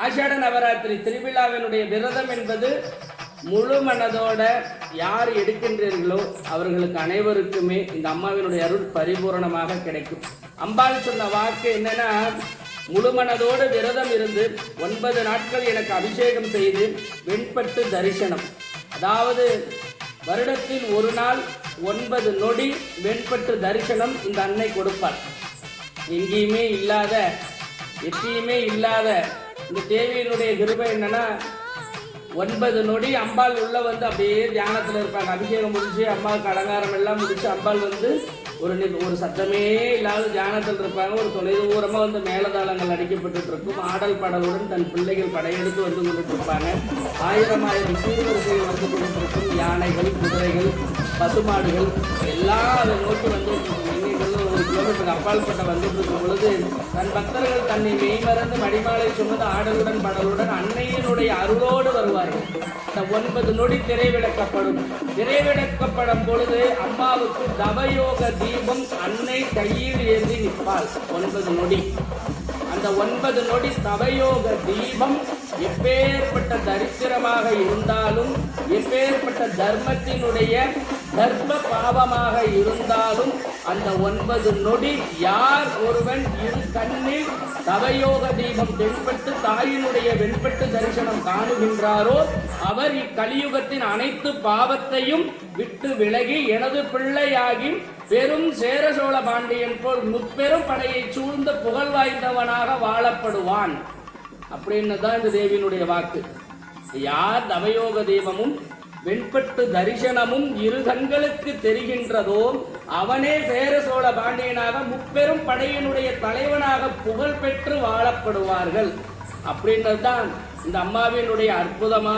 ஆஷாட நவராத்திரி திருவிழாவினுடைய விரதம் என்பது முழு மனதோட யார் எடுக்கின்றீர்களோ அவர்களுக்கு அனைவருக்குமே இந்த அம்மாவினுடைய அருள் பரிபூரணமாக கிடைக்கும். அம்பாள் சொன்ன வாக்கு என்னன்னா, முழு மனதோடு விரதம் இருந்து 9 நாட்கள் எனக்கு அபிஷேகம் செய்து வெண்பட்டு தரிசனம், அதாவது வருடத்தில் ஒரு நாள் 9 நொடி வெண்பட்டு தரிசனம் இந்த அன்னை கொடுப்பார். எங்கேயுமே இல்லாத, எப்பயுமே இல்லாத இந்த தேவியினுடைய கிருபை என்னன்னா, 9 நொடி அம்பாள் உள்ள வந்து அப்படியே தியானத்தில் இருப்பாங்க. அபிஷேகம் முடிச்சு அம்பாவுக்கு அலங்காரம் எல்லாம் முடிச்சு அம்பாள் வந்து ஒரு சத்தமே இல்லாத தியானத்தில் இருப்பாங்க. ஒரு தொலைதூரமாக வந்து மேலதாளங்கள் அடிக்கப்பட்டு இருக்கும். ஆடல் பாடலுடன் தன் பிள்ளைகள் படையெடுத்து வந்து கொண்டு இருப்பாங்க. ஆயிரம் சீர்வரிசைகள் வந்து கொண்டிருக்கும். யானைகள், குதிரைகள், பசுமாடுகள் எல்லாம் அதை நோக்கி வந்து ஒரு கிலோமீட்டருக்கு அப்பால்பட்ட வந்துட்டு இருக்கும் பொழுது தன் பக்தர்கள் தன்னை மெய்மறந்து மடிமாலை சொன்னது ஆடலுடன் பாடலுடன் அன்னையினுடைய அருளோடு வருவார்கள். இந்த 9 நொடி திரைவிளக்கப்படும். திரைவிளக்கப்படும் பொழுது அம்மாவுக்கு தவயோக தீபம் அன்னை கையில் ஏந்தி நிற்பாள். 9 நொடி. அந்த 9 நொடி தவயோக தீபம் எப்பேற்பட்ட தரித்திரமாக இருந்தாலும், எப்பேற்பட்ட தர்மத்தினுடைய தர்ம பாவமாக இருந்தாலும், அந்த 9 நொடி யார் ஒருவன் இரு கண்ணில் தவயோக தீபம் தென்பட்டு தாயினுடைய வெண்பட்டு தரிசனம் காணுகின்றாரோ அவர் இக்கலியுகத்தின் அனைத்து பாவத்தையும் விட்டு விலகி எனது பிள்ளையாகி பெரும் சேர சோழ பாண்டியன் போல் முப்பெரும் படையை சூழ்ந்த புகழ் வாய்ந்தவனாக வாழப்படுவான் அப்படின்னு தான் இந்த தேவியினுடைய வாக்கு. யார் தவயோக தீபமும் வெண்பட்டு தரிசனமும் இரு கண்களுக்கு தெரிகின்றதோ அவனே சேர சோழ பாண்டியனாக முப்பெரும் படையினுடைய தலைவனாக புகழ் பெற்று வாழப்படுவார்கள் அப்படின்றது தான் இந்த அம்மாவினுடைய அற்புதமான